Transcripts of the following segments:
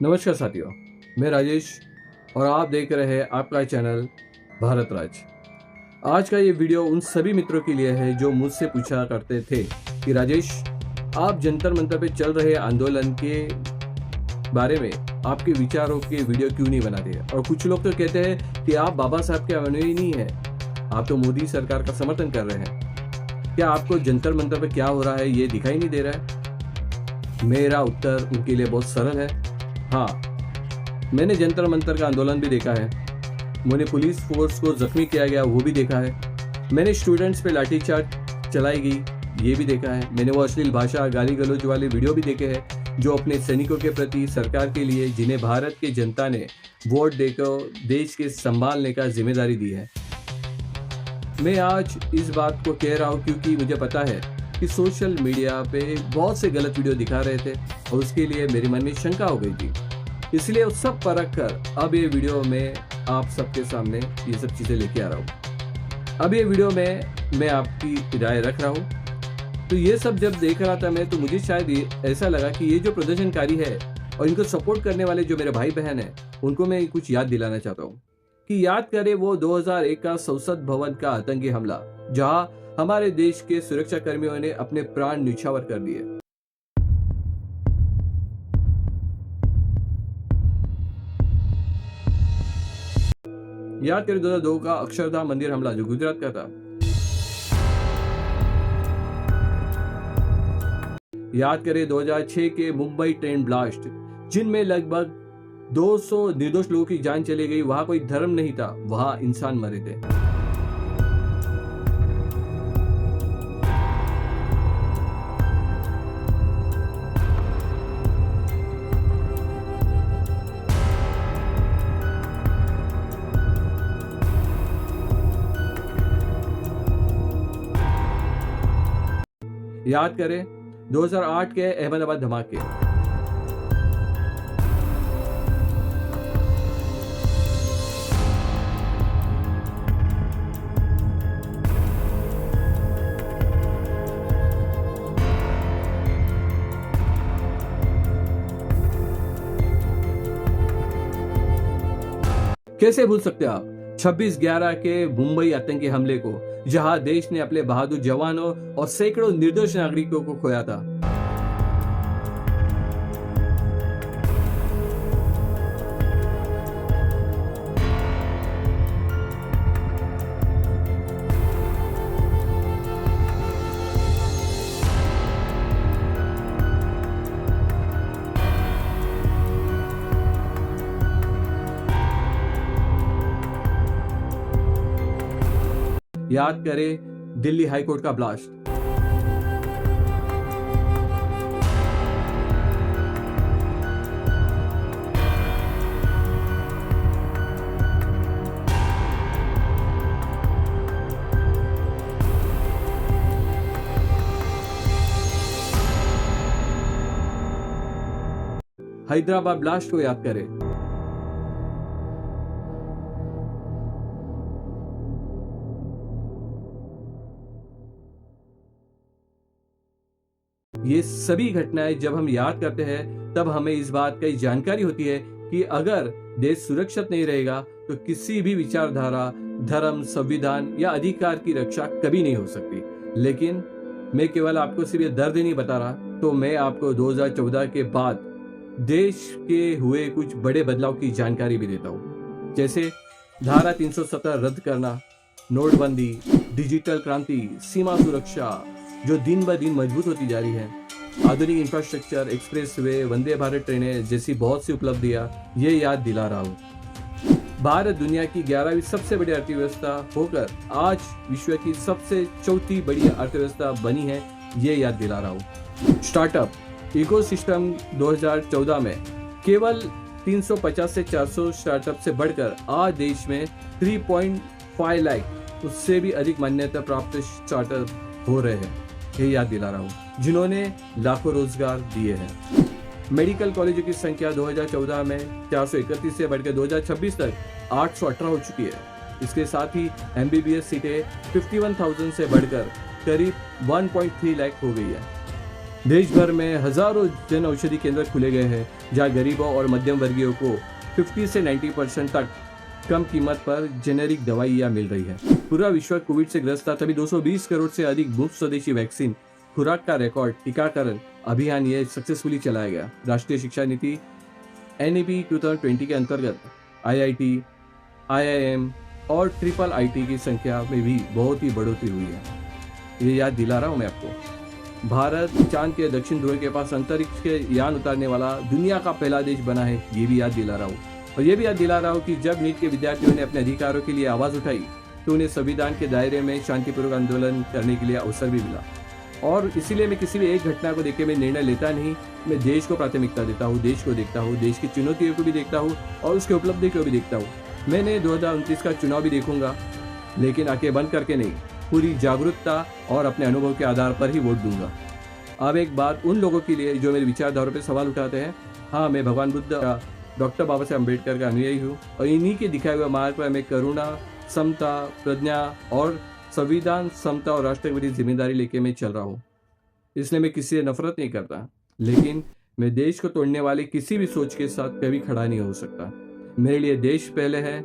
नमस्कार साथियों, मैं राजेश और आप देख रहे हैं आपका चैनल भारत राज। आज का ये वीडियो उन सभी मित्रों के लिए है जो मुझसे पूछा करते थे कि राजेश, आप जंतर मंतर पे चल रहे आंदोलन के बारे में आपके विचारों के वीडियो क्यों नहीं बनाते। और कुछ लोग तो कहते हैं कि आप बाबा साहब के अनुयायी नहीं है, आप तो मोदी सरकार का समर्थन कर रहे हैं। क्या आपको जंतर मंतर पे क्या हो रहा है ये दिखाई नहीं दे रहा है? मेरा उत्तर उनके लिए बहुत सरल है, हाँ, मैंने जंतर मंतर का आंदोलन भी देखा है। मैंने पुलिस फोर्स को जख्मी किया गया वो भी देखा है। मैंने स्टूडेंट्स पे लाठीचार्ज चलाई गई ये भी देखा है। मैंने वो अश्लील भाषा, गाली गलौज वाले वीडियो भी देखे हैं जो अपने सैनिकों के प्रति, सरकार के लिए, जिन्हें भारत की जनता ने वोट देकर देश के संभालने का जिम्मेदारी दी है। मैं आज इस बात को कह रहा हूँ क्योंकि मुझे पता है कि सोशल मीडिया पे बहुत से गलत वीडियो दिखा रहे थे और उसके लिए मेरे मन में शंका हो गई थी। इसलिए उस सब परख कर अब ये वीडियो में आप सबके सामने ये सब चीज़ें लेके आ रहा हूँ। अब ये वीडियो में मैं आपकी राय रख रहा हूँ। तो ये सब जब देख रहा था मैं, तो मुझे शायद ऐसा लगा कि ये जो प्रदर्शनकारी है और इनको सपोर्ट करने वाले जो मेरे भाई बहन हैं, उनको मैं कुछ याद दिलाना चाहता हूँ कि याद करें वो 2001 का संसद भवन का आतंकी हमला, जहां हमारे देश के सुरक्षा कर्मियों ने अपने प्राण न्यौछावर कर दिए। याद करें 2002 का अक्षरधाम मंदिर हमला जो गुजरात का था। याद करें 2006 के मुंबई ट्रेन ब्लास्ट, जिनमें लगभग 200 निर्दोष लोगों की जान चली गई। वहां कोई धर्म नहीं था, वहां इंसान मरे थे। याद करें 2008 के अहमदाबाद धमाके। कैसे भूल सकते आप 26/11 के मुंबई आतंकी हमले को, जहां देश ने अपने बहादुर जवानों और सैकड़ों निर्दोष नागरिकों को खोया था। याद करें दिल्ली हाईकोर्ट का ब्लास्ट। हैदराबाद ब्लास्ट को याद करें। ये सभी घटनाएं जब हम याद करते हैं तब हमें इस बात की जानकारी होती है कि अगर देश सुरक्षित नहीं रहेगा तो किसी भी विचारधारा, धर्म, संविधान या अधिकार की रक्षा कभी नहीं हो सकती। लेकिन मैं केवल आपको सिर्फ ये दर्द नहीं बता रहा, तो मैं आपको 2014 के बाद देश के हुए कुछ बड़े बदलाव की जानकारी भी देता हूँ, जैसे धारा 370 रद्द करना, नोटबंदी, डिजिटल क्रांति, सीमा सुरक्षा जो दिन ब दिन मजबूत होती जा रही है, आधुनिक इंफ्रास्ट्रक्चर, एक्सप्रेसवे, वंदे भारत ट्रेनें जैसी बहुत सी उपलब्धियां ये याद दिला रहा हूँ। भारत दुनिया की 11वीं सबसे बड़ी अर्थव्यवस्था होकर आज विश्व की सबसे चौथी बड़ी अर्थव्यवस्था बनी है, ये याद दिला रहा हूँ। स्टार्टअप इकोसिस्टम 2014 में केवल 350 से 400 स्टार्टअप से बढ़कर आज देश में 3.5 लाख उससे भी अधिक मान्यता प्राप्त स्टार्टअप हो रहे हैं, ये याद दिला रहा हूँ, जिन्होंने लाखों रोजगार दिए हैं। मेडिकल कॉलेजों की संख्या 2014 में 431 से बढ़कर 2026 तक 818 हो चुकी है। इसके साथ ही MBBS सीटें 51,000 से बढ़कर करीब 1.3 लाख हो गई है। देश भर में हजारों जन औषधि केंद्र खुले गए हैं जहां गरीबों और मध्यम वर्गीयों को 50 से 90% तक कम कीमत पर जेनेरिक दवाइयां मिल रही है। पूरा विश्व कोविड से ग्रस्त था, तभी 220 करोड़ से अधिक मुफ्त स्वदेशी वैक्सीन खुराक का रिकॉर्ड टीकाकरण अभियान ये सक्सेसफुली चलाया गया। राष्ट्रीय शिक्षा नीति NEP 2020 के अंतर्गत IIT, IIM और IIIT की संख्या में भी बहुत ही बढ़ोतरी हुई है। ये याद दिला रहा हूँ मैं आपको। भारत चांद के दक्षिण ध्रुव के पास अंतरिक्ष के यान उतारने वाला दुनिया का पहला देश बना है, ये भी याद दिला रहा हूँ। और ये भी याद दिला रहा हूँ कि जब नीट के विद्यार्थियों ने अपने अधिकारों के लिए आवाज़ उठाई तो उन्हें संविधान के दायरे में शांतिपूर्वक आंदोलन करने के लिए अवसर भी मिला। और इसीलिए मैं किसी भी एक घटना को देख के मैं निर्णय लेता नहीं, मैं देश को प्राथमिकता देता हूँ, देश को देखता हूँ, देश की चुनौतियों को भी देखता हूँ और उसके उपलब्धि को भी देखता हूँ। मैंने 2029 का चुनाव भी देखूंगा, लेकिन आंखें बंद करके नहीं, पूरी जागरूकता और अपने अनुभव के आधार पर ही वोट दूंगा। अब एक बात उन लोगों के लिए जो मेरी विचारधाराओं पर सवाल उठाते हैं, हाँ, मैं भगवान बुद्ध का, डॉक्टर बाबा साहेब अम्बेडकर का अनुयायी हूँ और इन्हीं के दिखाए हुए मार्ग पर मैं करुणा, समता, प्रज्ञा और संविधान, समता और राष्ट्र की जिम्मेदारी लेके मैं चल रहा हूँ। इसलिए मैं किसी से नफरत नहीं करता, लेकिन मैं देश को तोड़ने वाली किसी भी सोच के साथ कभी खड़ा नहीं हो सकता। मेरे लिए देश पहले है,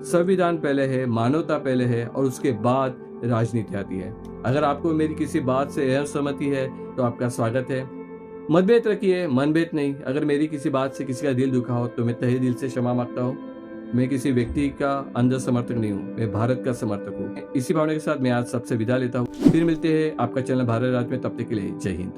संविधान पहले है, मानवता पहले है और उसके बाद राजनीति आती है। अगर आपको मेरी किसी बात से असहमति है तो आपका स्वागत है, मतभेद रखिए, मनभेद नहीं। अगर मेरी किसी बात से किसी का दिल दुखा हो तो मैं तहे दिल से क्षमा मांगता हूँ। मैं किसी व्यक्ति का अंध समर्थक नहीं हूँ, मैं भारत का समर्थक हूँ। इसी भावना के साथ मैं आज सबसे विदा लेता हूँ। फिर मिलते हैं आपका चैनल भारत राज में, तब तक के लिए जय हिंद।